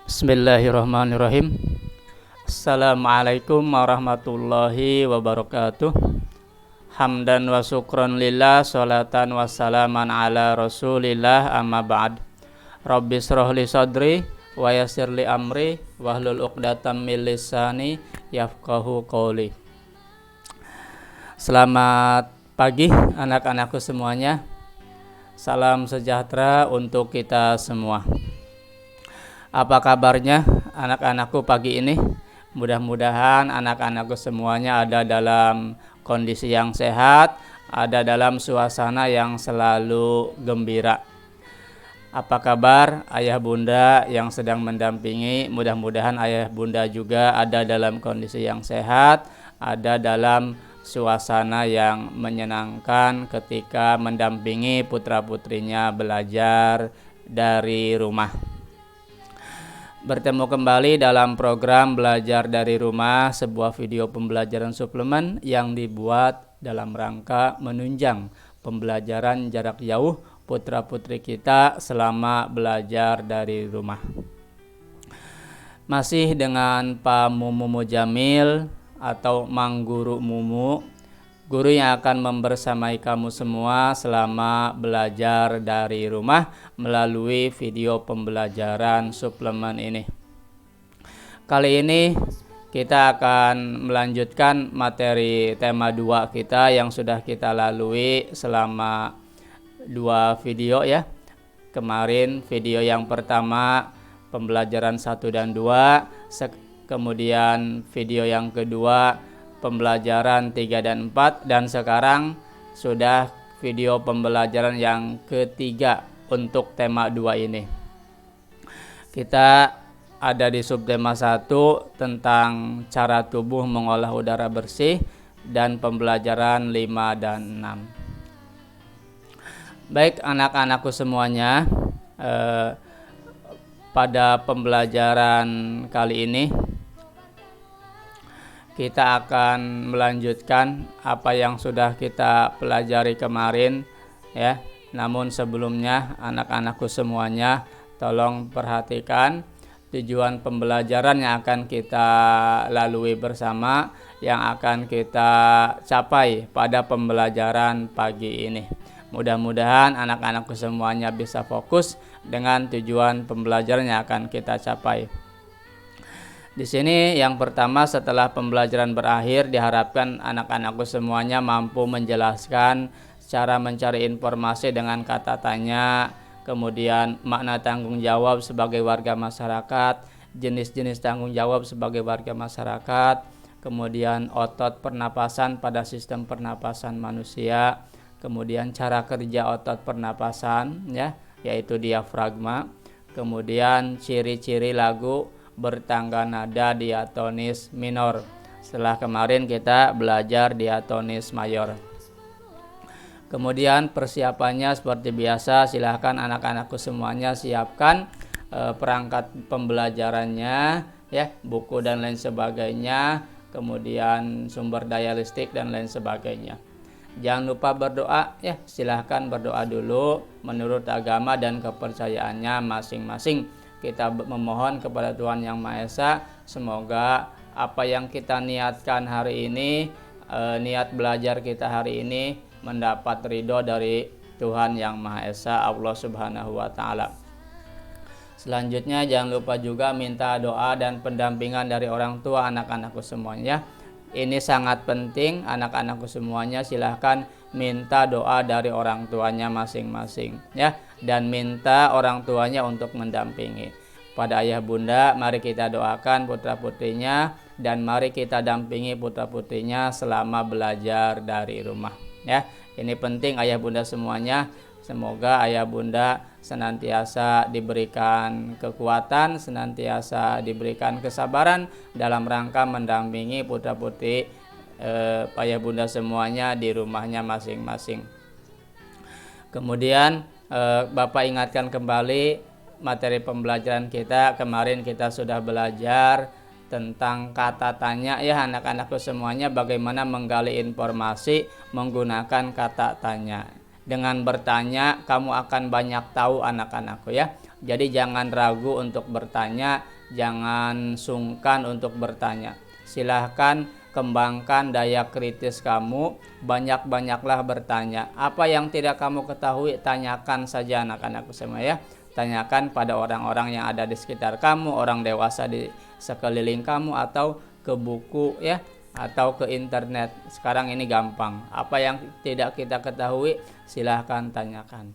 Bismillahirrahmanirrahim. Assalamualaikum warahmatullahi wabarakatuh. Hamdan wa syukran lillah, sholatan wa salaman ala rasulillah, amma ba'd. Rabbi shrah li sadri wa yassir li amri wahlul 'uqdatam min lisani yafqahu qawli. Selamat pagi anak-anakku semuanya. Salam sejahtera untuk kita semua. Apa kabarnya anak-anakku pagi ini? Mudah-mudahan anak-anakku semuanya ada dalam kondisi yang sehat, ada dalam suasana yang selalu gembira. Apa kabar ayah bunda yang sedang mendampingi? Mudah-mudahan ayah bunda juga ada dalam kondisi yang sehat, ada dalam suasana yang menyenangkan ketika mendampingi putra-putrinya belajar dari rumah. Bertemu kembali dalam program Belajar dari Rumah, sebuah video pembelajaran suplemen yang dibuat dalam rangka menunjang pembelajaran jarak jauh putra-putri kita selama belajar dari rumah. Masih dengan Pak Mumu Mujamil atau Mang Guru Mumu, guru yang akan membersamai kamu semua selama belajar dari rumah melalui video pembelajaran suplemen ini. Kali ini kita akan melanjutkan materi tema 2 kita yang sudah kita lalui selama 2 video ya. Kemarin video yang pertama pembelajaran 1 dan 2, kemudian video yang kedua pembelajaran 3 dan 4, dan sekarang sudah video pembelajaran yang ketiga untuk tema 2 ini. Kita ada di subtema 1 tentang cara tubuh mengolah udara bersih dan pembelajaran 5 dan 6. Baik anak-anakku semuanya, pada pembelajaran kali ini kita akan melanjutkan apa yang sudah kita pelajari kemarin ya. Namun sebelumnya anak-anakku semuanya tolong perhatikan tujuan pembelajaran yang akan kita lalui bersama, yang akan kita capai pada pembelajaran pagi ini. Mudah-mudahan anak-anakku semuanya bisa fokus dengan tujuan pembelajaran yang akan kita capai. Di sini yang pertama, setelah pembelajaran berakhir diharapkan anak-anakku semuanya mampu menjelaskan cara mencari informasi dengan kata tanya, kemudian makna tanggung jawab sebagai warga masyarakat, jenis-jenis tanggung jawab sebagai warga masyarakat, kemudian otot pernapasan pada sistem pernapasan manusia, kemudian cara kerja otot pernapasan ya, yaitu diafragma, kemudian ciri-ciri lagu bertangga nada diatonis minor. Setelah kemarin kita belajar diatonis mayor. Kemudian persiapannya seperti biasa, silahkan anak-anakku semuanya siapkan perangkat pembelajarannya ya, buku dan lain sebagainya, kemudian sumber daya listrik dan lain sebagainya. Jangan lupa berdoa ya, silahkan berdoa dulu menurut agama dan kepercayaannya masing-masing. Kita memohon kepada Tuhan Yang Maha Esa, semoga apa yang kita niatkan hari ini, niat belajar kita hari ini mendapat ridho dari Tuhan Yang Maha Esa, Allah Subhanahu wa Ta'ala. Selanjutnya jangan lupa juga minta doa dan pendampingan dari orang tua anak-anakku semuanya. Ini sangat penting, anak-anakku semuanya silahkan minta doa dari orang tuanya masing-masing ya, dan minta orang tuanya untuk mendampingi. Pada ayah bunda, mari kita doakan putra-putrinya dan mari kita dampingi putra-putrinya selama belajar dari rumah ya. Ini penting ayah bunda semuanya. Semoga ayah bunda senantiasa diberikan kekuatan, senantiasa diberikan kesabaran dalam rangka mendampingi putra-putri ayah bunda semuanya di rumahnya masing-masing. Kemudian Bapak ingatkan kembali materi pembelajaran kita. Kemarin kita sudah belajar tentang kata tanya ya anak-anakku semuanya, bagaimana menggali informasi menggunakan kata tanya. Dengan bertanya kamu akan banyak tahu anak-anakku ya. Jadi jangan ragu untuk bertanya, jangan sungkan untuk bertanya. Silahkan kembangkan daya kritis kamu, banyak-banyaklah bertanya. Apa yang tidak kamu ketahui, tanyakan saja anak-anakku semua ya. Tanyakan pada orang-orang yang ada di sekitar kamu, orang dewasa di sekeliling kamu, atau ke buku ya, atau ke internet. Sekarang ini gampang. Apa yang tidak kita ketahui, silahkan tanyakan.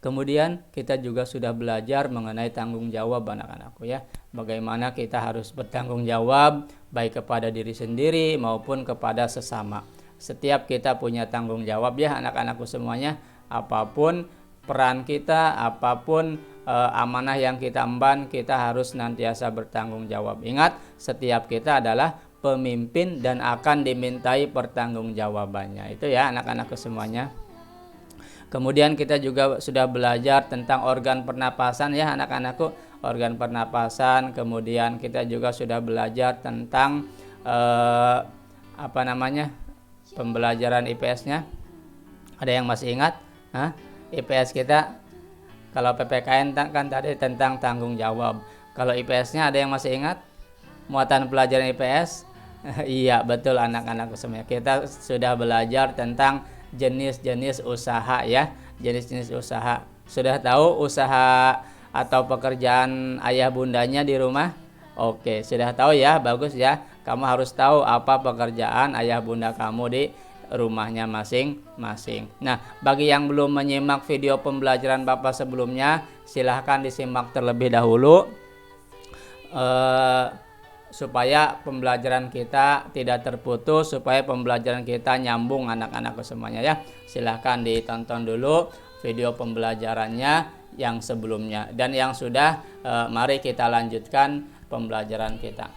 Kemudian kita juga sudah belajar mengenai tanggung jawab anak-anakku ya. Bagaimana kita harus bertanggung jawab baik kepada diri sendiri maupun kepada sesama. Setiap kita punya tanggung jawab ya anak-anakku semuanya. Apapun peran kita, apapun amanah yang kita emban, kita harus senantiasa bertanggung jawab. Ingat, setiap kita adalah pemimpin dan akan dimintai pertanggungjawabannya. Itu ya anak-anakku semuanya. Kemudian kita juga sudah belajar tentang organ pernapasan ya anak-anakku, organ pernapasan. Kemudian kita juga sudah belajar tentang pembelajaran IPS-nya. Ada yang masih ingat? IPS kita kalau PPKN kan tadi tentang tanggung jawab. Kalau IPS-nya ada yang masih ingat? Muatan pelajaran IPS? Iya betul anak-anakku semuanya. Kita sudah belajar tentang jenis-jenis usaha ya, jenis-jenis usaha. Sudah tahu usaha atau pekerjaan ayah bundanya di rumah? Oke, sudah tahu ya, bagus ya. Kamu harus tahu apa pekerjaan ayah bunda kamu di rumahnya masing-masing. Nah, bagi yang belum menyimak video pembelajaran Bapak sebelumnya, silahkan disimak terlebih dahulu supaya pembelajaran kita tidak terputus, supaya pembelajaran kita nyambung anak-anakku semuanya ya. Silahkan ditonton dulu video pembelajarannya yang sebelumnya, dan yang sudah mari kita lanjutkan pembelajaran kita.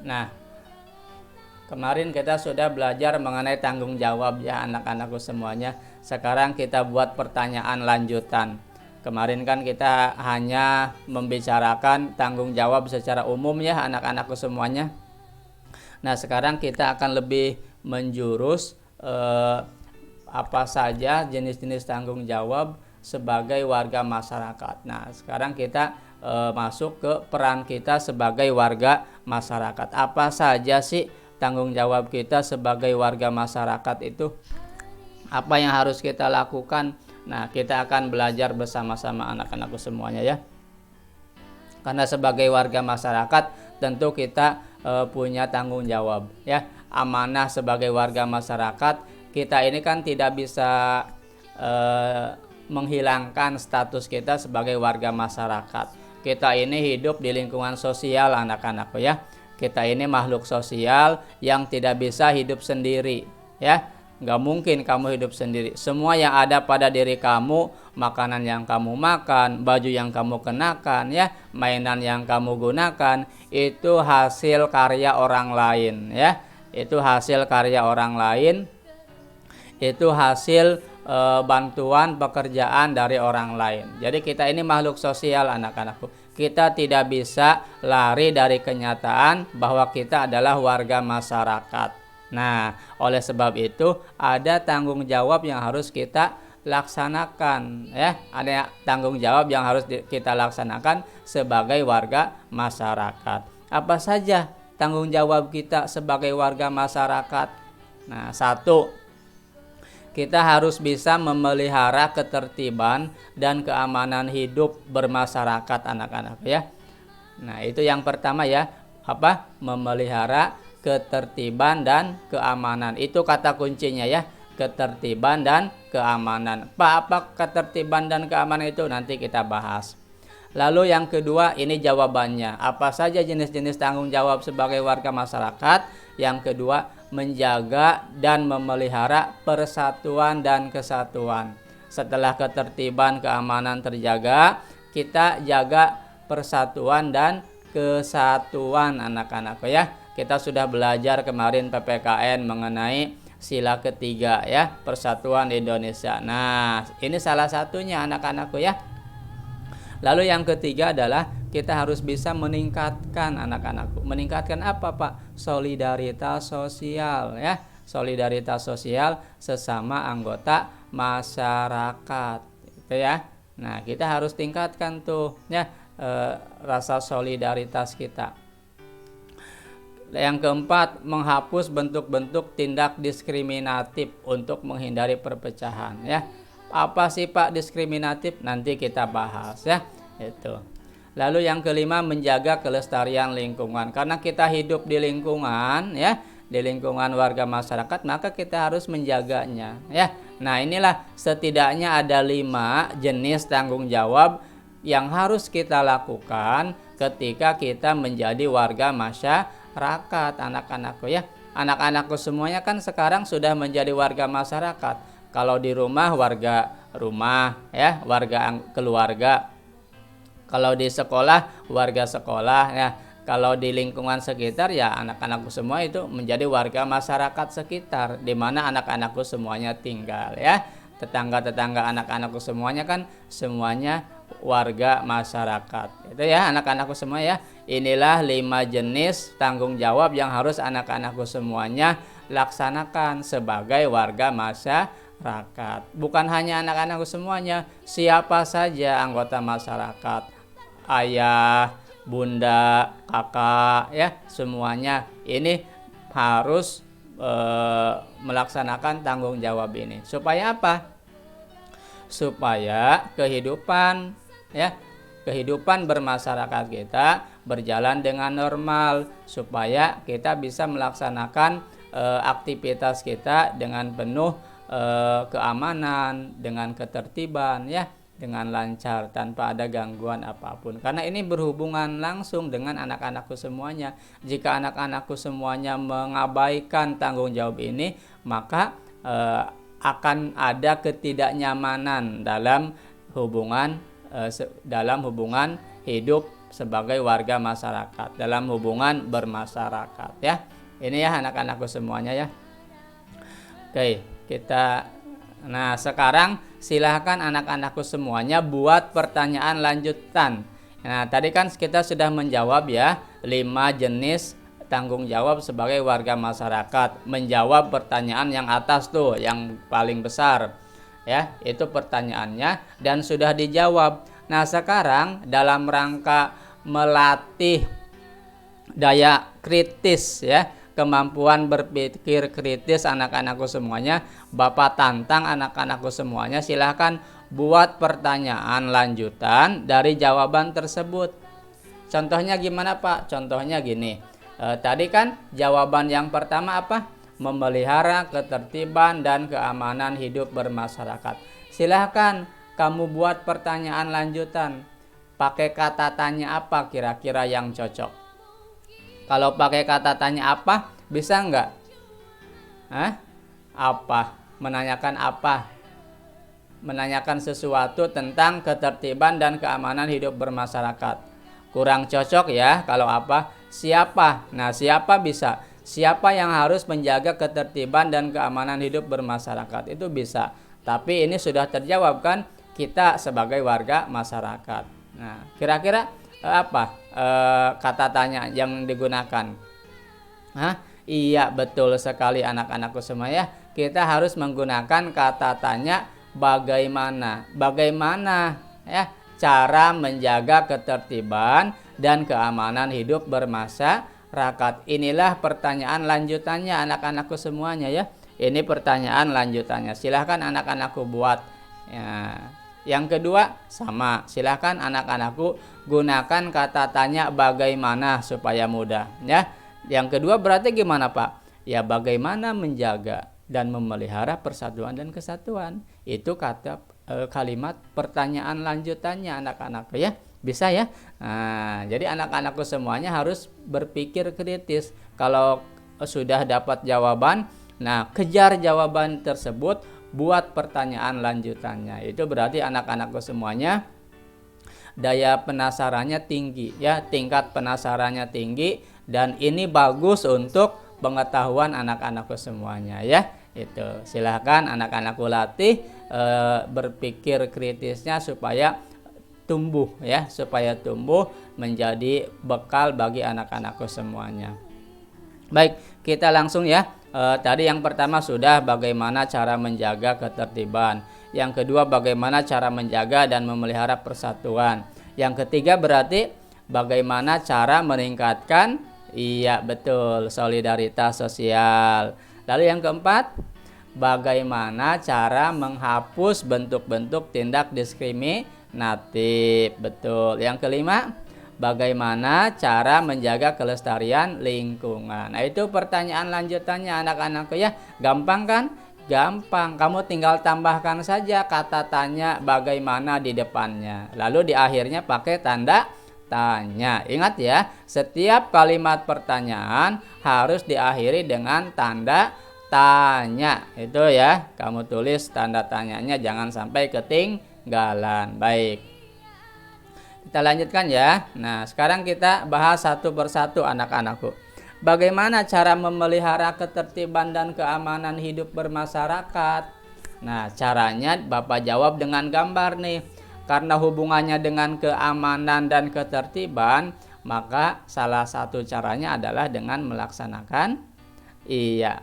Nah, kemarin kita sudah belajar mengenai tanggung jawab ya anak-anakku semuanya. Sekarang kita buat pertanyaan lanjutan. Kemarin kan kita hanya membicarakan tanggung jawab secara umum ya anak-anakku semuanya. Nah sekarang kita akan lebih menjurus apa saja jenis-jenis tanggung jawab sebagai warga masyarakat. Nah sekarang kita masuk ke peran kita sebagai warga masyarakat. Apa saja sih tanggung jawab kita sebagai warga masyarakat itu? Apa yang harus kita lakukan? Nah, kita akan belajar bersama-sama anak-anakku semuanya ya. Karena sebagai warga masyarakat tentu kita punya tanggung jawab ya. Amanah sebagai warga masyarakat, kita ini kan tidak bisa menghilangkan status kita sebagai warga masyarakat. Kita ini hidup di lingkungan sosial anak-anakku ya. Kita ini makhluk sosial yang tidak bisa hidup sendiri ya. Nggak mungkin kamu hidup sendiri. Semua yang ada pada diri kamu, makanan yang kamu makan, baju yang kamu kenakan, ya, mainan yang kamu gunakan, itu hasil karya orang lain, ya. Itu hasil karya orang lain. Itu hasil bantuan pekerjaan dari orang lain. Jadi kita ini makhluk sosial anak-anakku. Kita tidak bisa lari dari kenyataan bahwa kita adalah warga masyarakat. Nah, oleh sebab itu ada tanggung jawab yang harus kita laksanakan ya. Ada tanggung jawab yang harus kita laksanakan sebagai warga masyarakat. Apa saja tanggung jawab kita sebagai warga masyarakat? Nah, satu, kita harus bisa memelihara ketertiban dan keamanan hidup bermasyarakat anak-anak ya. Nah, itu yang pertama ya. Apa? Memelihara ketertiban dan keamanan. Itu kata kuncinya ya, ketertiban dan keamanan. Apa ketertiban dan keamanan itu nanti kita bahas. Lalu yang kedua, ini jawabannya. Apa saja jenis-jenis tanggung jawab sebagai warga masyarakat? Yang kedua, menjaga dan memelihara persatuan dan kesatuan. Setelah ketertiban keamanan terjaga, kita jaga persatuan dan kesatuan anak-anak ya. Kita sudah belajar kemarin PPKN mengenai sila ketiga ya, Persatuan Indonesia. Nah, ini salah satunya anak-anakku ya. Lalu yang ketiga adalah kita harus bisa meningkatkan anak-anakku. Meningkatkan apa, Pak? Solidaritas sosial ya. Solidaritas sosial sesama anggota masyarakat. gitu ya. Nah, kita harus tingkatkan tuh ya rasa solidaritas kita. Yang keempat, menghapus bentuk-bentuk tindak diskriminatif untuk menghindari perpecahan ya. Apa sih Pak diskriminatif? Nanti kita bahas ya. Itu. Lalu yang kelima, menjaga kelestarian lingkungan. Karena kita hidup di lingkungan ya, di lingkungan warga masyarakat, maka kita harus menjaganya ya. Nah, inilah setidaknya ada 5 jenis tanggung jawab yang harus kita lakukan ketika kita menjadi warga masyarakat. Anak-anakku ya, anak-anakku semuanya kan sekarang sudah menjadi warga masyarakat. Kalau di rumah, warga rumah ya, warga keluarga. Kalau di sekolah, warga sekolah ya. Kalau di lingkungan sekitar ya, anak-anakku semua itu menjadi warga masyarakat sekitar, di mana anak-anakku semuanya tinggal ya. Tetangga-tetangga anak-anakku semuanya kan semuanya warga masyarakat. Itu ya anak-anakku semua ya. Inilah 5 jenis tanggung jawab yang harus anak-anakku semuanya laksanakan sebagai warga masyarakat. Bukan hanya anak-anakku semuanya, siapa saja anggota masyarakat, ayah, bunda, kakak ya, semuanya ini harus melaksanakan tanggung jawab ini. Supaya apa? Supaya kehidupan ya, kehidupan bermasyarakat kita berjalan dengan normal, supaya kita bisa melaksanakan aktivitas kita dengan penuh keamanan, dengan ketertiban ya, dengan lancar tanpa ada gangguan apapun. Karena ini berhubungan langsung dengan anak-anakku semuanya. Jika anak-anakku semuanya mengabaikan tanggung jawab ini, maka akan ada ketidaknyamanan dalam hubungan hidup sebagai warga masyarakat, dalam hubungan bermasyarakat ya. Ini ya anak-anakku semuanya ya. Oke, nah sekarang silahkan anak-anakku semuanya buat pertanyaan lanjutan. Nah, tadi kan kita sudah menjawab ya 5 jenis tanggung jawab sebagai warga masyarakat. Menjawab pertanyaan yang atas tuh, yang paling besar. Ya, itu pertanyaannya dan sudah dijawab. Nah, sekarang dalam rangka melatih daya kritis ya, kemampuan berpikir kritis anak-anakku semuanya, Bapak tantang anak-anakku semuanya, silahkan buat pertanyaan lanjutan dari jawaban tersebut. Contohnya gimana Pak? Contohnya gini, tadi kan jawaban yang pertama apa? Memelihara ketertiban dan keamanan hidup bermasyarakat. Silahkan kamu buat pertanyaan lanjutan. Pakai kata tanya apa kira-kira yang cocok? Kalau pakai kata tanya apa, bisa nggak? Apa? Menanyakan apa? Menanyakan sesuatu tentang ketertiban dan keamanan hidup bermasyarakat. Kurang cocok ya kalau apa? Siapa? Nah, siapa bisa. Siapa yang harus menjaga ketertiban dan keamanan hidup bermasyarakat? Itu bisa. Tapi ini sudah terjawab kan? Kita sebagai warga masyarakat. Nah, kira-kira apa kata tanya yang digunakan? Iya, betul sekali anak-anakku semua ya. Kita harus menggunakan kata tanya bagaimana. Bagaimana ya cara menjaga ketertiban dan keamanan hidup bermasyarakat. Inilah pertanyaan lanjutannya anak-anakku semuanya ya. Ini pertanyaan lanjutannya. Silahkan anak-anakku buat ya. Yang kedua sama, silahkan anak-anakku gunakan kata tanya bagaimana supaya mudah ya. Yang kedua berarti gimana Pak? Ya bagaimana menjaga dan memelihara persatuan dan kesatuan. Itu kata kalimat pertanyaan lanjutannya anak-anakku ya. Bisa ya. Nah, jadi anak-anakku semuanya harus berpikir kritis. Kalau sudah dapat jawaban, nah kejar jawaban tersebut, buat pertanyaan lanjutannya. Itu berarti anak-anakku semuanya daya penasarannya tinggi ya, tingkat penasarannya tinggi, dan ini bagus untuk pengetahuan anak-anakku semuanya ya. Itu silahkan anak-anakku latih berpikir kritisnya supaya tumbuh ya, supaya tumbuh menjadi bekal bagi anak-anakku semuanya. Baik, kita langsung ya. Tadi yang pertama sudah bagaimana cara menjaga ketertiban. Yang kedua, bagaimana cara menjaga dan memelihara persatuan. Yang ketiga berarti bagaimana cara meningkatkan, iya betul, solidaritas sosial. Lalu yang keempat, bagaimana cara menghapus bentuk-bentuk tindak diskriminatif. Betul. Yang kelima, bagaimana cara menjaga kelestarian lingkungan. Nah, itu pertanyaan lanjutannya anak-anakku ya. Gampang kan? Gampang. Kamu tinggal tambahkan saja kata tanya bagaimana di depannya. Lalu di akhirnya pakai tanda tanya. Ingat ya, setiap kalimat pertanyaan harus diakhiri dengan tanda tanya. Itu ya, kamu tulis tanda tanyanya, jangan sampai ketinggalan. Baik, kita lanjutkan ya. Nah, sekarang kita bahas satu persatu anak-anakku. Bagaimana cara memelihara ketertiban dan keamanan hidup bermasyarakat? Nah, caranya Bapak jawab dengan gambar nih. Karena hubungannya dengan keamanan dan ketertiban, maka salah satu caranya adalah dengan melaksanakan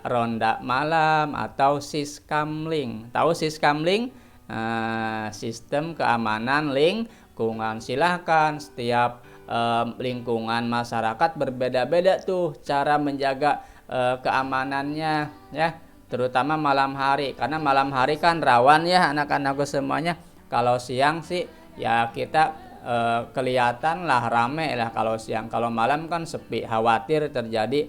ronda malam atau siskamling. Tahu siskamling? Sistem keamanan lingkungan. Silahkan, setiap lingkungan masyarakat berbeda-beda tuh cara menjaga keamanannya ya, terutama malam hari, karena malam hari kan rawan ya anak-anakku semuanya. Kalau siang sih ya kita kelihatan lah rame lah kalau siang, kalau malam kan sepi, khawatir terjadi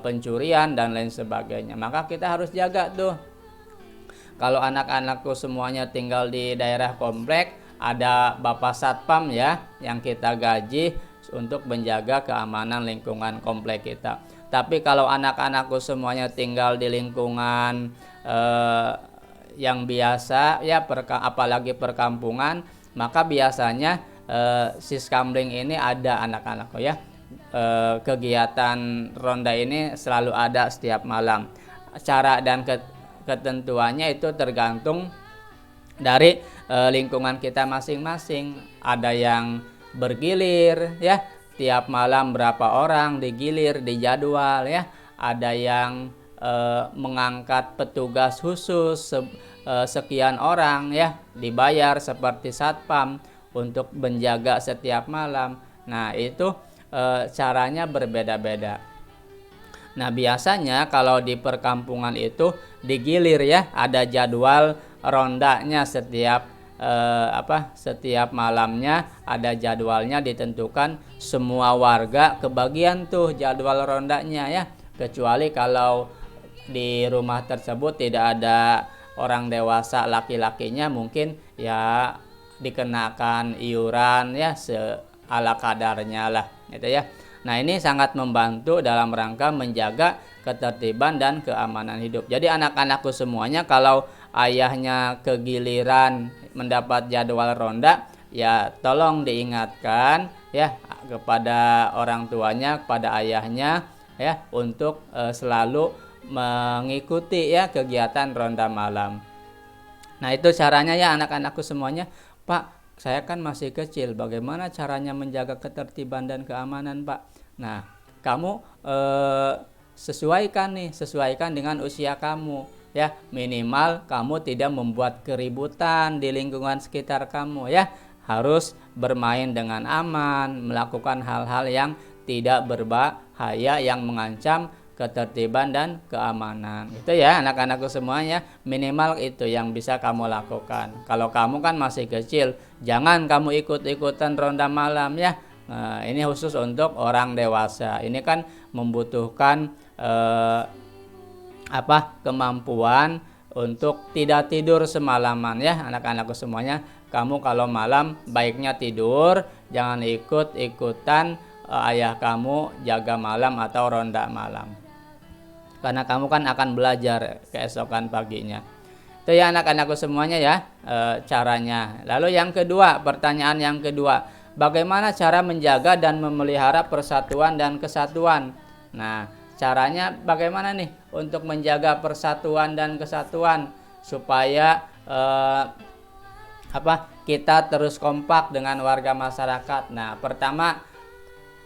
pencurian dan lain sebagainya. Maka kita harus jaga tuh. Kalau anak-anakku semuanya tinggal di daerah komplek, ada Bapak Satpam ya yang kita gaji untuk menjaga keamanan lingkungan komplek kita. Tapi kalau anak-anakku semuanya tinggal di lingkungan yang biasa ya, apalagi perkampungan, maka biasanya siskamling ini ada anak-anakku ya. Kegiatan ronda ini selalu ada setiap malam. Cara dan ketentuannya itu tergantung dari lingkungan kita masing-masing. Ada yang bergilir ya, tiap malam berapa orang digilir, dijadwal ya. Ada yang mengangkat petugas khusus sekian orang ya, dibayar seperti satpam untuk menjaga setiap malam. Nah, itu caranya berbeda-beda. Nah, biasanya kalau di perkampungan itu digilir ya, ada jadwal rondanya setiap setiap malamnya ada jadwalnya ditentukan, semua warga kebagian tuh jadwal rondanya ya, kecuali kalau di rumah tersebut tidak ada orang dewasa laki-lakinya, mungkin ya dikenakan iuran ya ala kadarnya lah gitu ya. Nah, ini sangat membantu dalam rangka menjaga ketertiban dan keamanan hidup. Jadi anak-anakku semuanya, kalau ayahnya kegiliran mendapat jadwal ronda, ya tolong diingatkan ya kepada orang tuanya, kepada ayahnya ya, untuk selalu mengikuti ya kegiatan ronda malam. Nah, itu caranya ya anak-anakku semuanya. Pak, saya kan masih kecil, bagaimana caranya menjaga ketertiban dan keamanan, Pak? Nah, kamu sesuaikan dengan usia kamu ya. Minimal kamu tidak membuat keributan di lingkungan sekitar kamu ya. Harus bermain dengan aman, melakukan hal-hal yang tidak berbahaya yang mengancam ketertiban dan keamanan. Itu ya anak-anakku semuanya, minimal itu yang bisa kamu lakukan. Kalau kamu kan masih kecil, jangan kamu ikut-ikutan ronda malam ya. Nah, ini khusus untuk orang dewasa. Ini kan membutuhkan kemampuan untuk tidak tidur semalaman ya anak-anakku semuanya. Kamu kalau malam baiknya tidur, jangan ikut-ikutan ayah kamu jaga malam atau ronda malam. Karena kamu kan akan belajar keesokan paginya. Itu ya anak-anakku semuanya ya caranya. Lalu yang kedua, pertanyaan yang kedua, bagaimana cara menjaga dan memelihara persatuan dan kesatuan? Nah, caranya bagaimana nih untuk menjaga persatuan dan kesatuan supaya kita terus kompak dengan warga masyarakat. Nah, pertama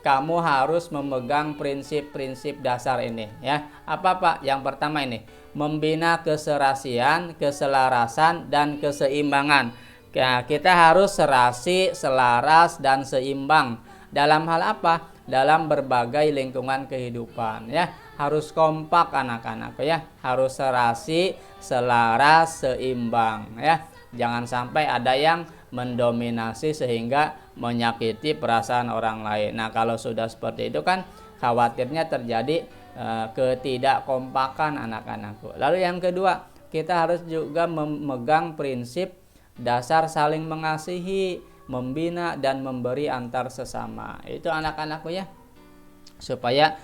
kamu harus memegang prinsip-prinsip dasar ini ya. Apa Pak? Yang pertama ini, membina keserasian, keselarasan, dan keseimbangan. Nah, kita harus serasi, selaras, dan seimbang. Dalam hal apa? Dalam berbagai lingkungan kehidupan ya. Harus kompak anak-anak ya. Harus serasi, selaras, seimbang ya. Jangan sampai ada yang mendominasi sehingga menyakiti perasaan orang lain. Nah, kalau sudah seperti itu kan khawatirnya terjadi ketidakkompakan anak-anakku. Lalu yang kedua, kita harus juga memegang prinsip dasar saling mengasihi, membina, dan memberi antar sesama. Itu anak-anakku ya, supaya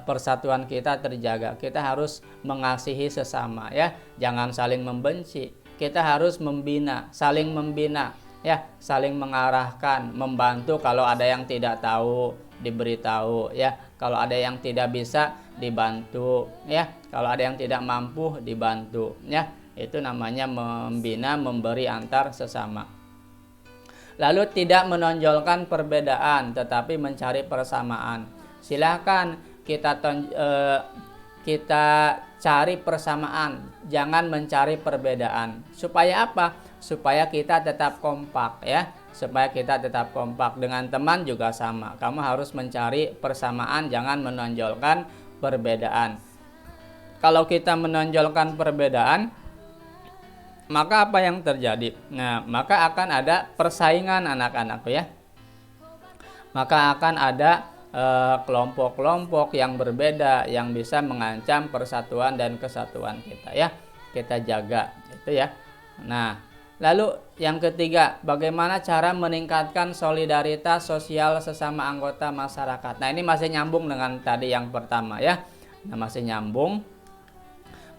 persatuan kita terjaga. Kita harus mengasihi sesama ya, jangan saling membenci. Kita harus membina, saling membina ya, saling mengarahkan, membantu kalau ada yang tidak tahu diberitahu ya, kalau ada yang tidak bisa dibantu ya, kalau ada yang tidak mampu dibantu ya. Itu namanya membina, memberi antar sesama. Lalu tidak menonjolkan perbedaan tetapi mencari persamaan. Silahkan kita cari persamaan, jangan mencari perbedaan. Supaya apa? Supaya kita tetap kompak ya. Supaya kita tetap kompak. Dengan teman juga sama. Kamu harus mencari persamaan, jangan menonjolkan perbedaan. Kalau kita menonjolkan perbedaan, maka apa yang terjadi? Nah, maka akan ada persaingan anak-anakku ya. Maka akan ada kelompok-kelompok yang berbeda yang bisa mengancam persatuan dan kesatuan kita ya. Kita jaga itu ya. Nah, lalu yang ketiga, bagaimana cara meningkatkan solidaritas sosial sesama anggota masyarakat. Nah, ini masih nyambung dengan tadi yang pertama ya. Nah, masih nyambung.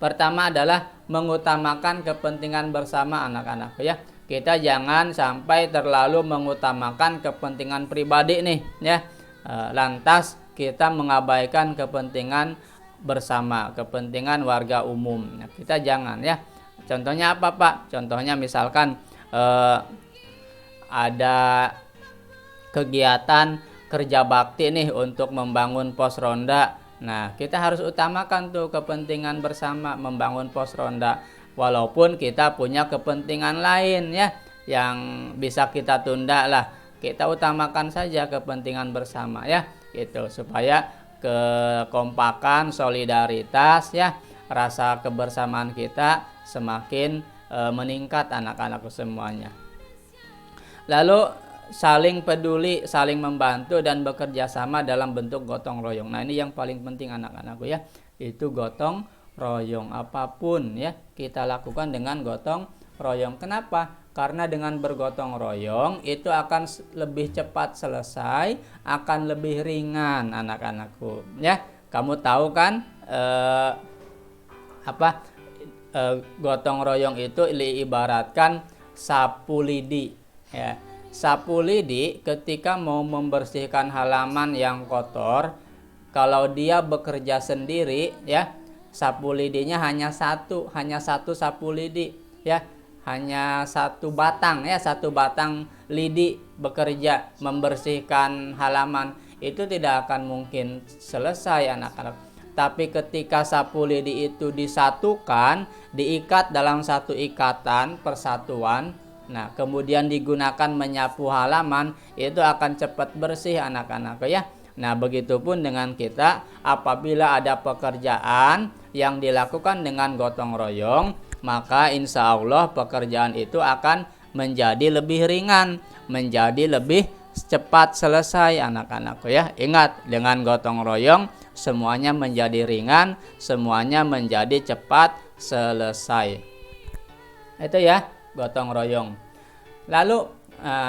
Pertama adalah mengutamakan kepentingan bersama anak-anak ya. Kita jangan sampai terlalu mengutamakan kepentingan pribadi nih ya. Lantas kita mengabaikan kepentingan bersama, kepentingan warga umum. Nah, kita jangan ya. Contohnya apa Pak? Contohnya misalkan ada kegiatan kerja bakti nih untuk membangun pos ronda. Nah, kita harus utamakan tuh kepentingan bersama, membangun pos ronda. Walaupun kita punya kepentingan lain ya, yang bisa kita tunda lah. Kita utamakan saja kepentingan bersama ya, gitu, supaya kekompakan, solidaritas ya, rasa kebersamaan kita semakin meningkat anak-anakku semuanya. Lalu saling peduli, saling membantu, dan bekerja sama dalam bentuk gotong royong. Nah, ini yang paling penting anak-anakku ya, itu gotong royong. Apapun ya kita lakukan dengan gotong royong. Kenapa? Karena dengan bergotong royong itu akan lebih cepat selesai, akan lebih ringan anak-anakku ya. Kamu tahu kan gotong royong itu diibaratkan sapu lidi ya. Sapu lidi ketika mau membersihkan halaman yang kotor, kalau dia bekerja sendiri ya, sapu lidinya hanya satu sapu lidi ya, hanya satu batang ya, satu batang lidi bekerja membersihkan halaman, itu tidak akan mungkin selesai anak-anak. Tapi ketika sapu lidi itu disatukan, diikat dalam satu ikatan persatuan, nah kemudian digunakan menyapu halaman, itu akan cepat bersih anak-anak ya. Nah, begitupun dengan kita, apabila ada pekerjaan yang dilakukan dengan gotong royong, maka insya Allah pekerjaan itu akan menjadi lebih ringan, menjadi lebih cepat selesai anak-anakku ya. Ingat, dengan gotong royong semuanya menjadi ringan, semuanya menjadi cepat selesai. Itu ya, gotong royong. Lalu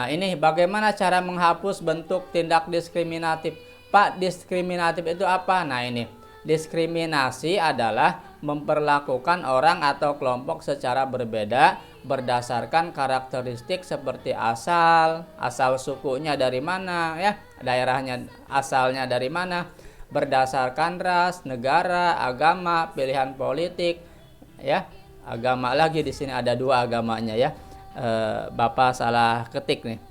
ini bagaimana cara menghapus bentuk tindak diskriminatif? Pak, diskriminatif itu apa? Nah, ini diskriminasi adalah memperlakukan orang atau kelompok secara berbeda berdasarkan karakteristik seperti asal sukunya dari mana ya, daerahnya asalnya dari mana, berdasarkan ras, negara, agama, pilihan politik ya. Agama lagi di sini ada dua agamanya ya. Bapak salah ketik nih.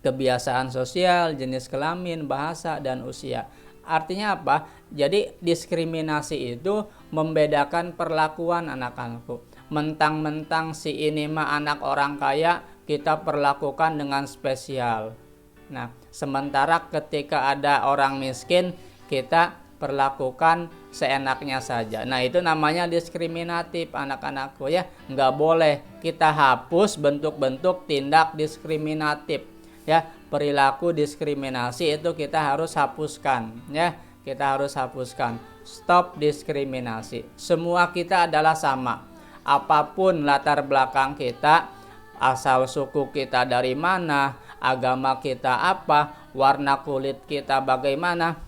kebiasaan sosial, jenis kelamin, bahasa, dan usia. Artinya apa? Jadi diskriminasi itu membedakan perlakuan anak-anakku. Mentang-mentang si ini mah anak orang kaya, kita perlakukan dengan spesial. Nah, sementara ketika ada orang miskin, kita perlakukan seenaknya saja. Nah, itu namanya diskriminatif anak-anakku ya. Nggak boleh, kita hapus bentuk-bentuk tindak diskriminatif ya. Perilaku diskriminasi itu kita harus hapuskan ya. Kita harus hapuskan. Stop diskriminasi. Semua kita adalah sama. Apapun latar belakang kita, asal suku kita dari mana, agama kita apa, warna kulit kita bagaimana,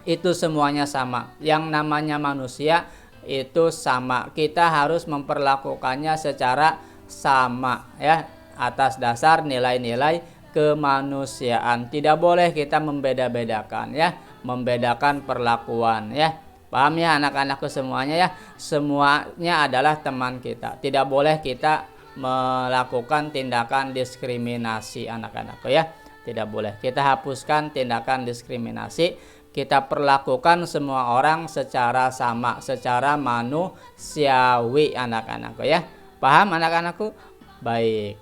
itu semuanya sama. Yang namanya manusia itu sama. Kita harus memperlakukannya secara sama ya, atas dasar nilai-nilai kemanusiaan. Tidak boleh kita membeda-bedakan ya, membedakan perlakuan ya. Paham ya anak-anakku semuanya ya? Semuanya adalah teman kita. Tidak boleh kita melakukan tindakan diskriminasi anak-anakku ya. Tidak boleh. Kita hapuskan tindakan diskriminasi. Kita perlakukan semua orang secara sama, secara manusiawi anak-anakku ya. Paham anak-anakku? Baik.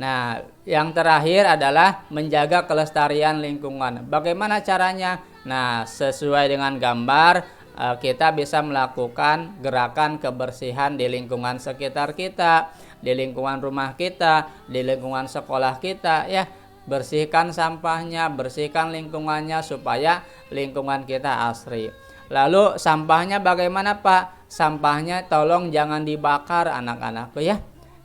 Nah, yang terakhir adalah menjaga kelestarian lingkungan. Bagaimana caranya? Nah, sesuai dengan gambar, kita bisa melakukan gerakan kebersihan di lingkungan sekitar kita, di lingkungan rumah kita, di lingkungan sekolah kita ya. Bersihkan sampahnya, bersihkan lingkungannya supaya lingkungan kita asri. Lalu sampahnya bagaimana Pak? Sampahnya tolong jangan dibakar anak-anakku ya.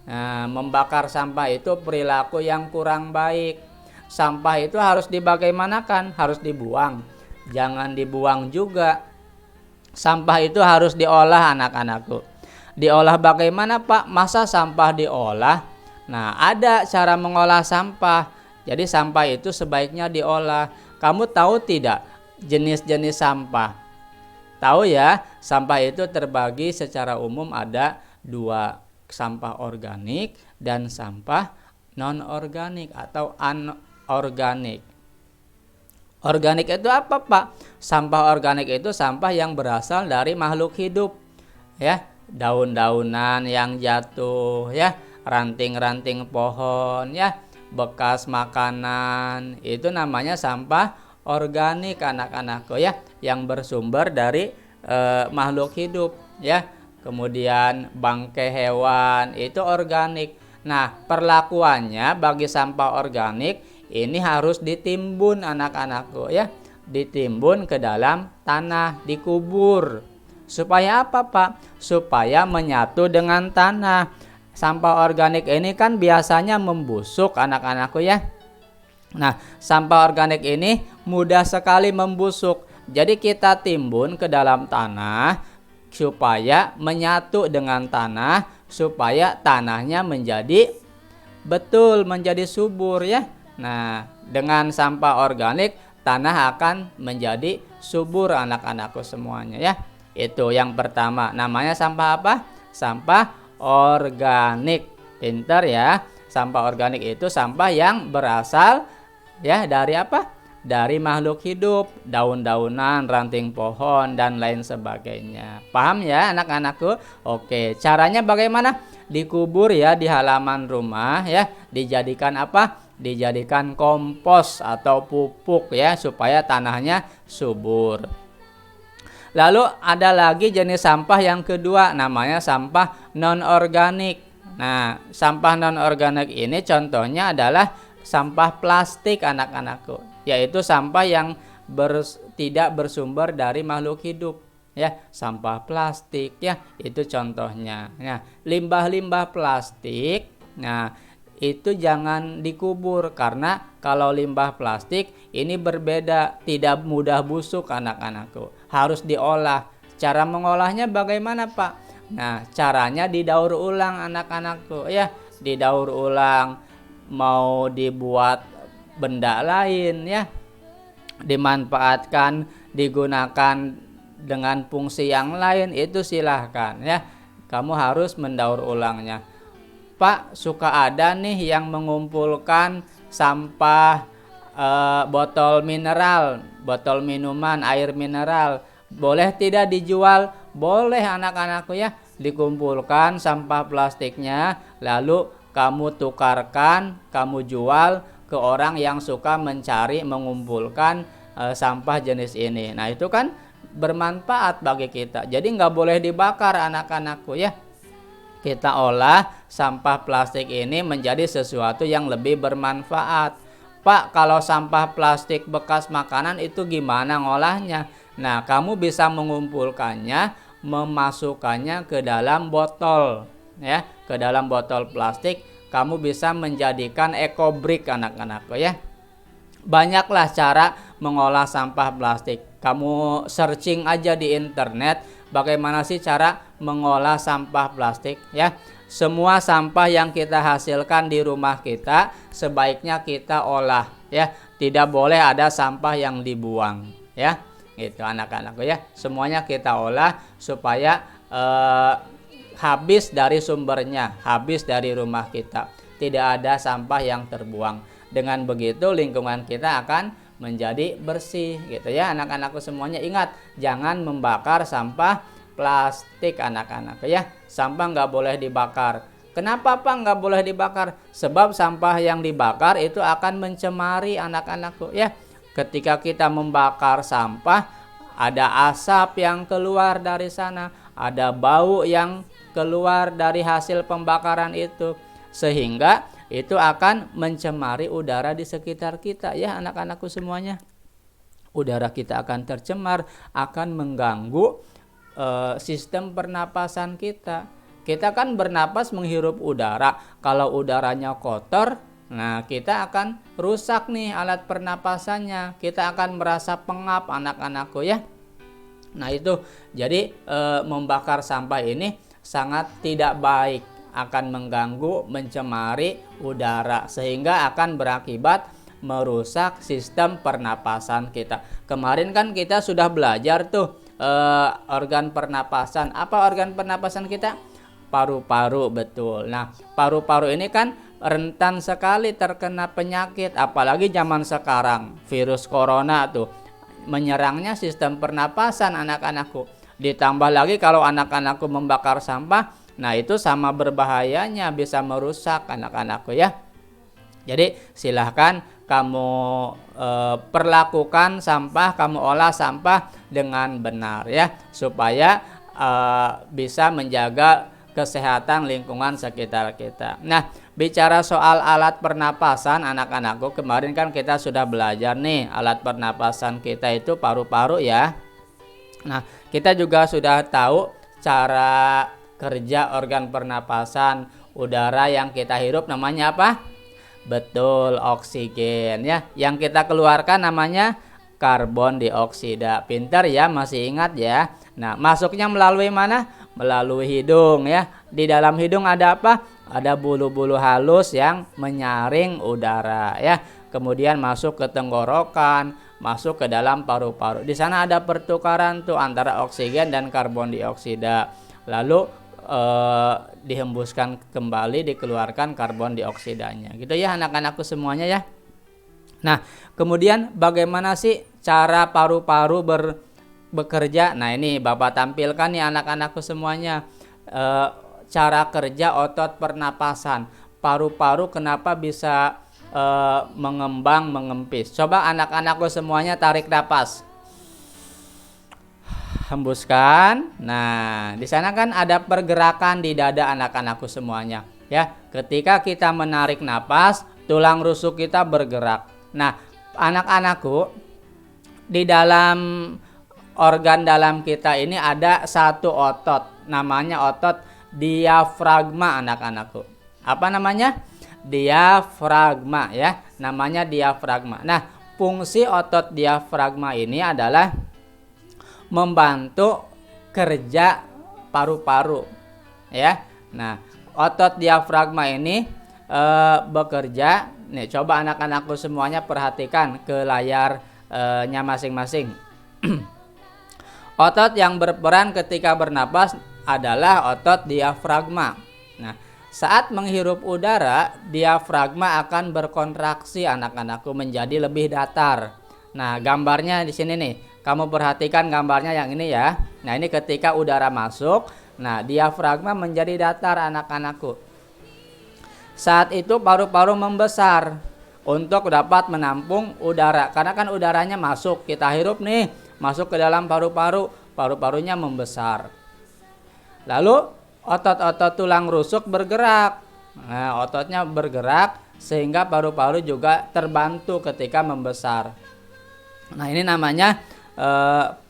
Nah, membakar sampah itu perilaku yang kurang baik. Sampah itu harus dibagaimanakan? Harus dibuang. Jangan dibuang juga. Sampah itu harus diolah anak-anakku. Diolah bagaimana Pak? Masa sampah diolah? Nah, ada cara mengolah sampah. Jadi sampah itu sebaiknya diolah. Kamu tahu tidak jenis-jenis sampah? Tahu ya, sampah itu terbagi secara umum ada dua. Sampah organik dan sampah non-organik atau anorganik. Organik itu apa Pak? Sampah organik itu sampah yang berasal dari makhluk hidup ya, daun-daunan yang jatuh ya, ranting-ranting pohon ya, bekas makanan, itu namanya sampah organik anak-anakku ya, yang bersumber dari makhluk hidup ya. Kemudian bangkai hewan itu organik. Nah, perlakuannya bagi sampah organik ini harus ditimbun anak-anakku ya, ditimbun ke dalam tanah, dikubur. Supaya apa Pak? Supaya menyatu dengan tanah. Sampah organik ini kan biasanya membusuk anak-anakku ya. Nah, sampah organik ini mudah sekali membusuk. Jadi kita timbun ke dalam tanah supaya menyatu dengan tanah, supaya tanahnya menjadi menjadi subur ya. Nah, dengan sampah organik tanah akan menjadi subur anak-anakku semuanya ya. Itu yang pertama, namanya sampah apa? Sampah organik. Pintar ya. Sampah organik itu sampah yang berasal ya dari apa? Dari makhluk hidup, daun-daunan, ranting pohon, dan lain sebagainya. Paham ya anak-anakku? Oke, caranya bagaimana? Dikubur ya di halaman rumah ya. Dijadikan apa? Dijadikan kompos atau pupuk ya, supaya tanahnya subur. Lalu ada lagi jenis sampah yang kedua, namanya sampah non-organik. Nah, sampah non-organik ini contohnya adalah sampah plastik anak-anakku, yaitu sampah yang tidak bersumber dari makhluk hidup ya, sampah plastik ya, itu contohnya. Nah, limbah-limbah plastik, nah itu jangan dikubur, karena kalau limbah plastik ini berbeda, tidak mudah busuk anak-anakku, harus diolah. Cara mengolahnya bagaimana Pak? Nah, caranya didaur ulang anak-anakku ya, didaur ulang. Mau dibuat benda lain ya, dimanfaatkan, digunakan dengan fungsi yang lain, itu silahkan ya. Kamu harus mendaur ulangnya. Pak, suka ada nih yang mengumpulkan sampah botol mineral, botol minuman, air mineral. Boleh tidak dijual? Boleh anak-anakku ya. Dikumpulkan sampah plastiknya, lalu kamu tukarkan, kamu jual ke orang yang suka mencari mengumpulkan sampah jenis ini. Nah itu kan bermanfaat bagi kita. Jadi nggak boleh dibakar anak-anakku ya. Kita olah sampah plastik ini menjadi sesuatu yang lebih bermanfaat. Pak, kalau sampah plastik bekas makanan itu gimana ngolahnya? Nah, kamu bisa mengumpulkannya, memasukkannya ke dalam botol ya, ke dalam botol plastik. Kamu bisa menjadikan eco-brick anak-anakku ya. Banyaklah cara mengolah sampah plastik. Kamu searching aja di internet bagaimana sih cara mengolah sampah plastik ya. Semua sampah yang kita hasilkan di rumah kita sebaiknya kita olah ya. Tidak boleh ada sampah yang dibuang ya. Gitu anak-anakku ya. Semuanya kita olah supaya habis dari sumbernya, habis dari rumah kita. Tidak ada sampah yang terbuang. Dengan begitu lingkungan kita akan menjadi bersih gitu ya anak-anakku semuanya. Ingat, jangan membakar sampah plastik anak-anak ya. Sampah nggak boleh dibakar. Kenapa Pak nggak boleh dibakar? Sebab sampah yang dibakar itu akan mencemari anak-anakku ya. Ketika kita membakar sampah, ada asap yang keluar dari sana, ada bau yang keluar dari hasil pembakaran itu, sehingga itu akan mencemari udara di sekitar kita ya anak-anakku semuanya. Udara kita akan tercemar, akan mengganggu sistem pernapasan kita. Kita kan bernapas menghirup udara. Kalau udaranya kotor, nah kita akan rusak nih alat pernapasannya. Kita akan merasa pengap anak-anakku ya. Nah itu jadi membakar sampah ini sangat tidak baik, akan mengganggu, mencemari udara sehingga akan berakibat merusak sistem pernapasan kita. Kemarin kan kita sudah belajar tuh organ pernapasan. Apa organ pernapasan kita? Paru-paru, betul. Nah, paru-paru ini kan rentan sekali terkena penyakit, apalagi zaman sekarang virus corona tuh menyerangnya sistem pernapasan anak-anakku. Ditambah lagi kalau anak-anakku membakar sampah, nah itu sama berbahayanya, bisa merusak anak-anakku ya. Jadi silahkan kamu perlakukan sampah, kamu olah sampah dengan benar ya, supaya bisa menjaga kesehatan lingkungan sekitar kita. Nah, bicara soal alat pernapasan anak-anakku, kemarin kan kita sudah belajar nih alat pernapasan kita itu paru-paru ya. Nah, kita juga sudah tahu cara kerja organ pernapasan udara yang kita hirup namanya apa? Betul, oksigen ya. Yang kita keluarkan namanya karbon dioksida. Pintar ya, masih ingat ya. Nah, masuknya melalui mana? Melalui hidung ya. Di dalam hidung ada apa? Ada bulu-bulu halus yang menyaring udara ya. Kemudian masuk ke tenggorokan, masuk ke dalam paru-paru. Di sana ada pertukaran tuh antara oksigen dan karbon dioksida. Lalu dihembuskan kembali, dikeluarkan karbon dioksidanya. Gitu ya anak-anakku semuanya ya. Nah, kemudian bagaimana sih cara paru-paru bekerja? Nah, ini Bapak tampilkan nih anak-anakku semuanya. Cara kerja otot pernapasan. Paru-paru kenapa bisa mengembang, mengempis? Coba anak-anakku semuanya tarik napas. Hembuskan. Nah, di sana kan ada pergerakan di dada anak-anakku semuanya ya. Ketika kita menarik napas, tulang rusuk kita bergerak. Nah, anak-anakku, di dalam organ dalam kita ini ada satu otot, namanya otot diafragma anak-anakku. Apa namanya? Diafragma ya, namanya diafragma. Nah, fungsi otot diafragma ini adalah membantu kerja paru-paru ya. Nah, otot diafragma ini bekerja. Nih, coba anak-anakku semuanya perhatikan ke layarnya masing-masing. Otot yang berperan ketika bernapas adalah otot diafragma. Nah, saat menghirup udara, diafragma akan berkontraksi anak-anakku menjadi lebih datar. Nah, gambarnya di sini nih. Kamu perhatikan gambarnya yang ini ya. Nah, ini ketika udara masuk, nah diafragma menjadi datar anak-anakku. Saat itu paru-paru membesar untuk dapat menampung udara. Karena kan udaranya masuk, kita hirup nih, masuk ke dalam paru-paru, paru-parunya membesar. Lalu otot-otot tulang rusuk bergerak. Nah, ototnya bergerak sehingga paru-paru juga terbantu ketika membesar. Nah, ini namanya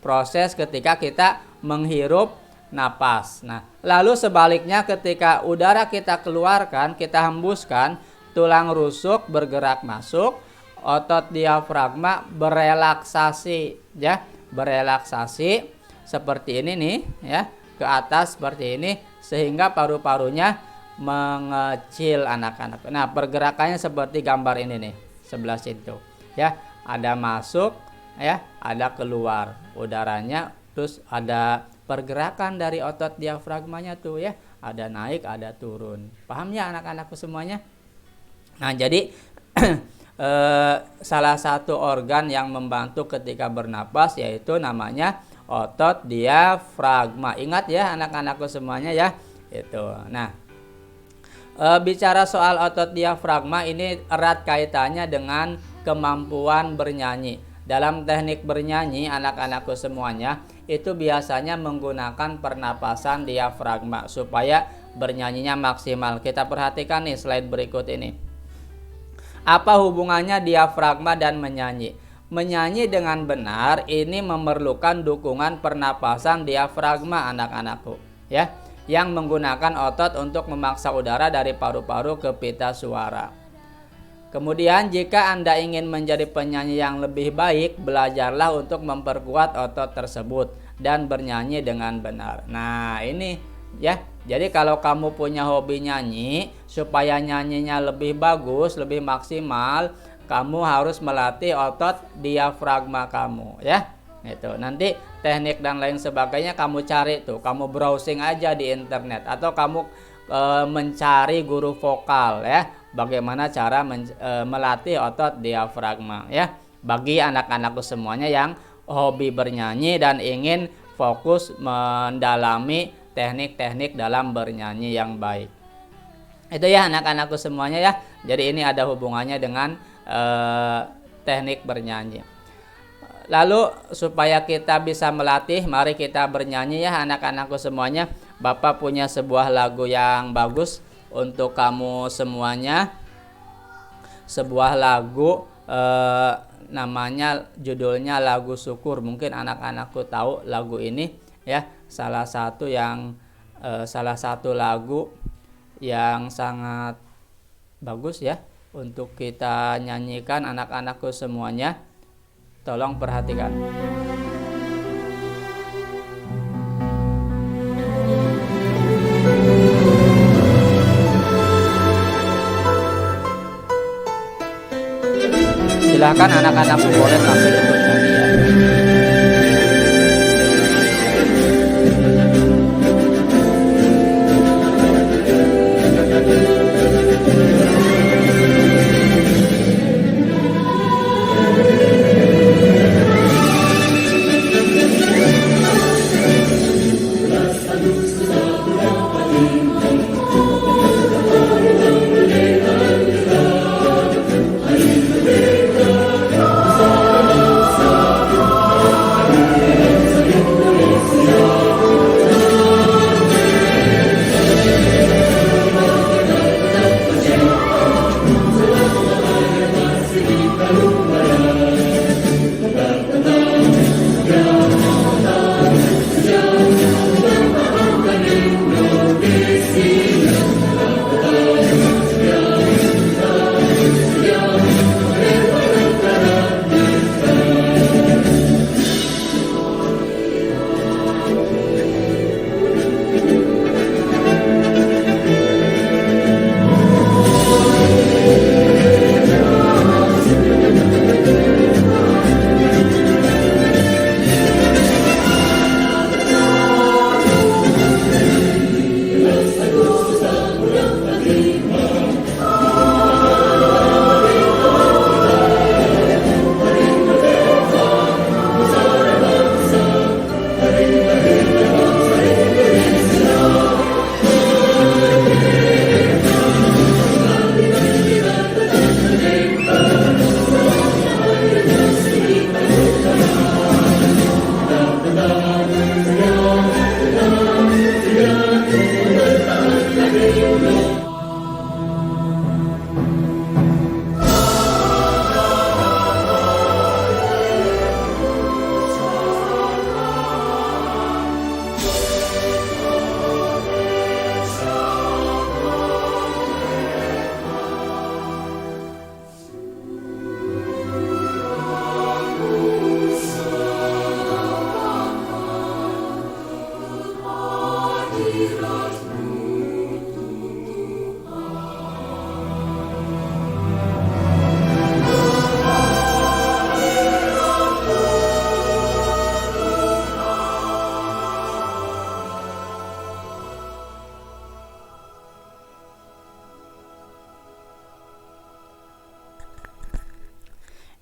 proses ketika kita menghirup napas. Nah, lalu sebaliknya ketika udara kita keluarkan, kita hembuskan, tulang rusuk bergerak masuk, otot diafragma berelaksasi ya, berelaksasi seperti ini nih ya, ke atas seperti ini sehingga paru-parunya mengecil anak-anak. Nah, pergerakannya seperti gambar ini nih, sebelah situ. Ya, ada masuk ya, ada keluar udaranya, terus ada pergerakan dari otot diafragmanya tuh ya, ada naik, ada turun. Paham ya anak-anakku semuanya? Nah, jadi salah satu organ yang membantu ketika bernapas yaitu namanya otot diafragma. Ingat ya anak-anakku semuanya ya. Itu. Nah, bicara soal otot diafragma ini erat kaitannya dengan kemampuan bernyanyi. Dalam teknik bernyanyi anak-anakku semuanya itu biasanya menggunakan pernapasan diafragma supaya bernyanyinya maksimal. Kita perhatikan nih slide berikut ini. Apa hubungannya diafragma dan menyanyi? Menyanyi dengan benar ini memerlukan dukungan pernapasan diafragma anak-anakku ya, yang menggunakan otot untuk memaksa udara dari paru-paru ke pita suara. Kemudian jika Anda ingin menjadi penyanyi yang lebih baik, belajarlah untuk memperkuat otot tersebut dan bernyanyi dengan benar. Nah, ini ya. Jadi kalau kamu punya hobi nyanyi, supaya nyanyinya lebih bagus, lebih maksimal, kamu harus melatih otot diafragma kamu ya. Itu. Nanti teknik dan lain sebagainya kamu cari tuh, kamu browsing aja di internet atau kamu mencari guru vokal ya. Bagaimana cara melatih otot diafragma ya. Bagi anak-anakku semuanya yang hobi bernyanyi dan ingin fokus mendalami teknik-teknik dalam bernyanyi yang baik. Itu ya anak-anakku semuanya ya. Jadi ini ada hubungannya dengan teknik bernyanyi. Lalu supaya kita bisa melatih, mari kita bernyanyi ya anak-anakku semuanya. Bapak punya sebuah lagu yang bagus untuk kamu semuanya. Sebuah lagu namanya, judulnya lagu syukur. Mungkin anak-anakku tahu lagu ini ya. Salah satu lagu yang sangat bagus ya untuk kita nyanyikan anak-anakku semuanya. Tolong perhatikan. Silahkan anak-anakku boleh sambil ikut nyanyi ya.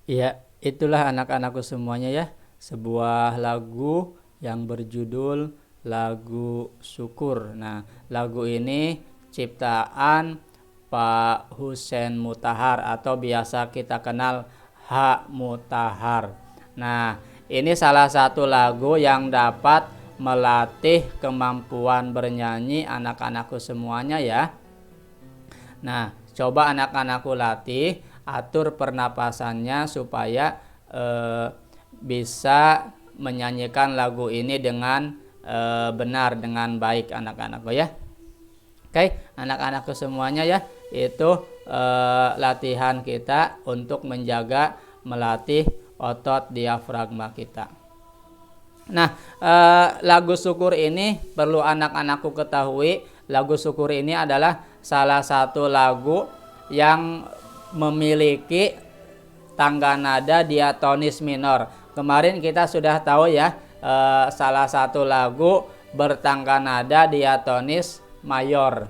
Ya, itulah anak-anakku semuanya ya, sebuah lagu yang berjudul Lagu Syukur. Nah, lagu ini ciptaan Pak Husein Mutahar atau biasa kita kenal H. Mutahar. Nah, ini salah satu lagu yang dapat melatih kemampuan bernyanyi anak-anakku semuanya ya. Nah, coba anak-anakku latih, atur pernapasannya supaya bisa menyanyikan lagu ini dengan benar, dengan baik anak-anakku ya. Oke, anak-anakku semuanya ya, itu latihan kita untuk menjaga, melatih otot diafragma kita. Nah, lagu syukur ini perlu anak-anakku ketahui, lagu syukur ini adalah salah satu lagu yang memiliki tangga nada diatonis minor. Kemarin kita sudah tahu ya, salah satu lagu bertangga nada diatonis mayor.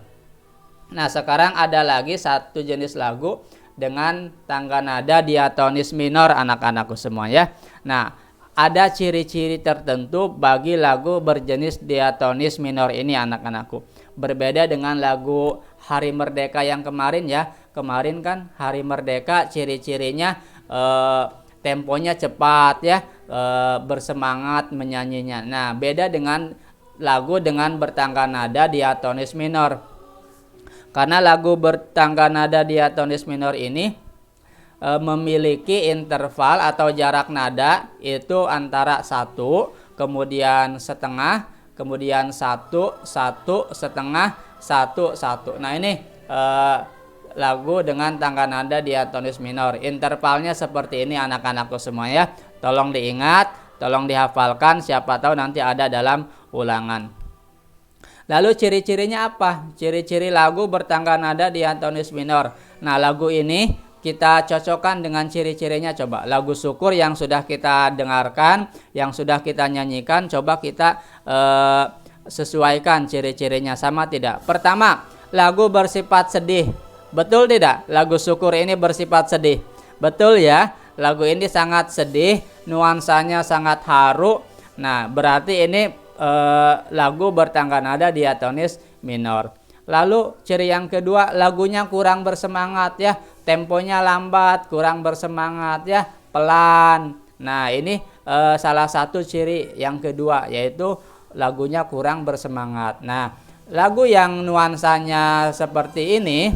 Nah, sekarang ada lagi satu jenis lagu dengan tangga nada diatonis minor anak-anakku semua ya. Nah, ada ciri-ciri tertentu bagi lagu berjenis diatonis minor ini anak-anakku. Berbeda dengan lagu Hari Merdeka yang kemarin ya. Kemarin kan Hari Merdeka ciri-cirinya temponya cepat ya, bersemangat menyanyinya. Nah, beda dengan lagu dengan bertangga nada diatonis minor. Karena lagu bertangga nada diatonis minor ini memiliki interval atau jarak nada itu antara 1, kemudian setengah, kemudian 1, 1, setengah, 1, 1. Nah, ini lagu dengan tangga nada diatonis minor. Intervalnya seperti ini anak-anakku semua ya. Tolong diingat, tolong dihafalkan, siapa tahu nanti ada dalam ulangan. Lalu ciri-cirinya apa? Ciri-ciri lagu bertangga nada diatonis minor. Nah, lagu ini kita cocokkan dengan ciri-cirinya. Coba lagu syukur yang sudah kita dengarkan, yang sudah kita nyanyikan, coba kita sesuaikan ciri-cirinya, sama tidak? Pertama, lagu bersifat sedih. Betul tidak? Lagu syukur ini bersifat sedih. Betul ya? Lagu ini sangat sedih, nuansanya sangat haru. Nah, berarti ini lagu bertangga nada diatonis minor. Lalu ciri yang kedua, lagunya kurang bersemangat ya, temponya lambat, kurang bersemangat ya, pelan. Nah, ini salah satu ciri yang kedua, yaitu lagunya kurang bersemangat. Nah, lagu yang nuansanya seperti ini,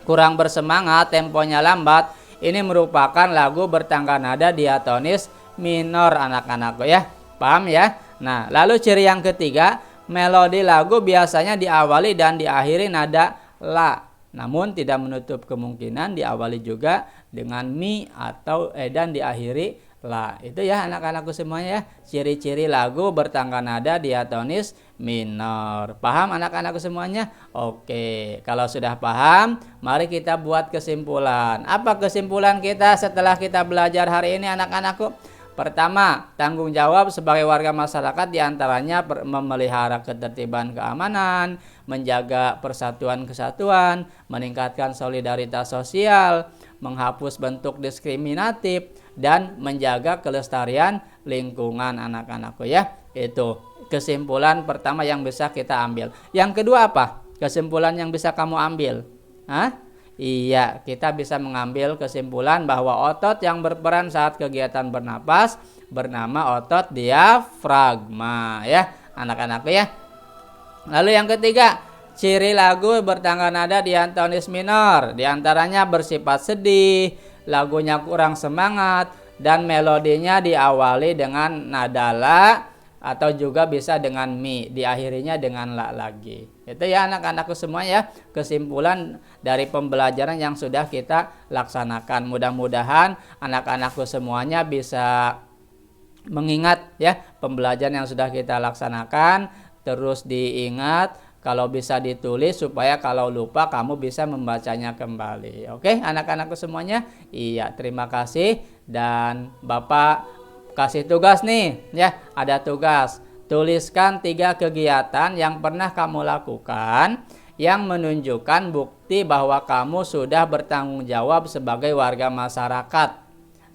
kurang bersemangat, temponya lambat, ini merupakan lagu bertangga nada diatonis minor anak-anakku ya. Paham ya? Nah, lalu ciri yang ketiga, melodi lagu biasanya diawali dan diakhiri nada la. Namun tidak menutup kemungkinan diawali juga dengan mi atau dan diakhiri la. Itu ya anak-anakku semuanya ya, ciri-ciri lagu bertangga nada diatonis minor. Paham anak-anakku semuanya? Oke, kalau sudah paham, mari kita buat kesimpulan. Apa kesimpulan kita setelah kita belajar hari ini anak-anakku? Pertama, tanggung jawab sebagai warga masyarakat diantaranya memelihara ketertiban keamanan, menjaga persatuan kesatuan, meningkatkan solidaritas sosial, menghapus bentuk diskriminatif, dan menjaga kelestarian lingkungan anak-anakku ya. Itu kesimpulan pertama yang bisa kita ambil. Yang kedua apa? Kesimpulan yang bisa kamu ambil? Hah? Iya, kita bisa mengambil kesimpulan bahwa otot yang berperan saat kegiatan bernapas bernama otot diafragma ya, anak-anak ya. Lalu yang ketiga, ciri lagu bertangga nada diatonis minor, diantaranya bersifat sedih, lagunya kurang semangat, dan melodinya diawali dengan nada la atau juga bisa dengan mi, diakhirinya dengan la lagi. Itu ya anak-anakku semua ya, kesimpulan dari pembelajaran yang sudah kita laksanakan. Mudah-mudahan anak-anakku semuanya bisa mengingat ya pembelajaran yang sudah kita laksanakan, terus diingat, kalau bisa ditulis supaya kalau lupa kamu bisa membacanya kembali. Oke anak-anakku semuanya? Iya, terima kasih. Dan Bapak kasih tugas nih ya, ada tugas. Tuliskan 3 kegiatan yang pernah kamu lakukan yang menunjukkan bukti bahwa kamu sudah bertanggung jawab sebagai warga masyarakat.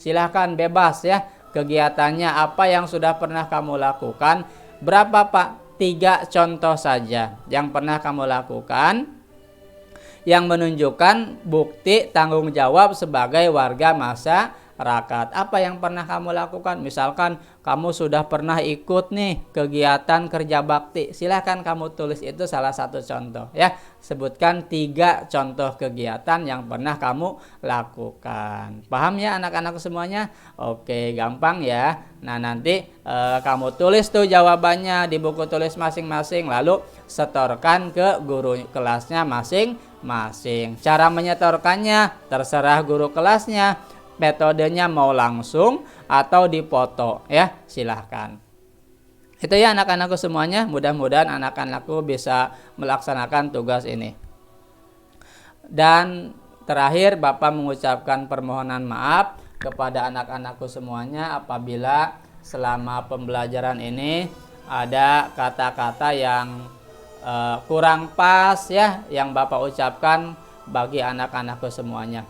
Silahkan bebas ya. Kegiatannya apa yang sudah pernah kamu lakukan? Berapa Pak? 3 contoh saja yang pernah kamu lakukan yang menunjukkan bukti tanggung jawab sebagai warga masyarakat. Apa yang pernah kamu lakukan? Misalkan kamu sudah pernah ikut nih kegiatan kerja bakti. Silahkan kamu tulis itu salah satu contoh ya. Sebutkan 3 contoh kegiatan yang pernah kamu lakukan. Paham ya anak-anak semuanya? Oke, gampang ya. Nah, nanti kamu tulis tuh jawabannya di buku tulis masing-masing, lalu setorkan ke guru kelasnya masing-masing. Cara menyetorkannya terserah guru kelasnya. Metodenya mau langsung atau dipoto ya, silahkan. Itu ya anak-anakku semuanya, mudah-mudahan anak-anakku bisa melaksanakan tugas ini. Dan terakhir Bapak mengucapkan permohonan maaf kepada anak-anakku semuanya apabila selama pembelajaran ini ada kata-kata yang kurang pas ya yang Bapak ucapkan bagi anak-anakku semuanya.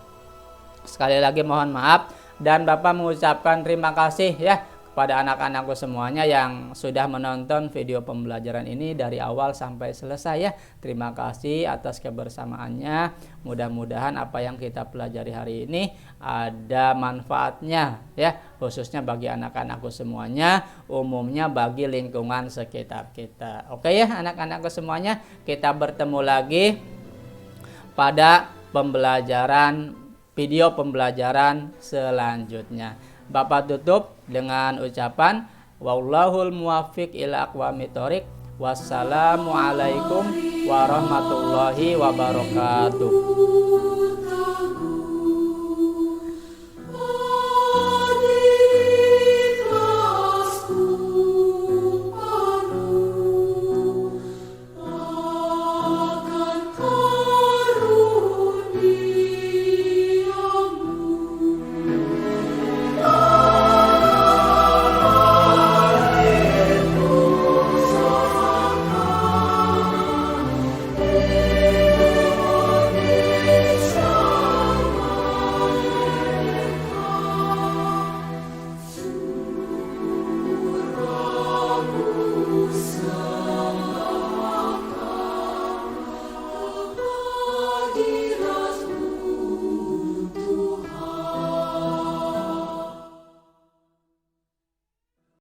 Sekali lagi mohon maaf dan Bapak mengucapkan terima kasih ya kepada anak-anakku semuanya yang sudah menonton video pembelajaran ini dari awal sampai selesai ya. Terima kasih atas kebersamaannya. Mudah-mudahan apa yang kita pelajari hari ini ada manfaatnya ya, khususnya bagi anak-anakku semuanya, umumnya bagi lingkungan sekitar kita. Oke ya anak-anakku semuanya, kita bertemu lagi pada video pembelajaran selanjutnya. Bapak tutup dengan ucapan wallahul muwaffiq ila aqwamit thoriq. Wassalamualaikum warahmatullahi wabarakatuh.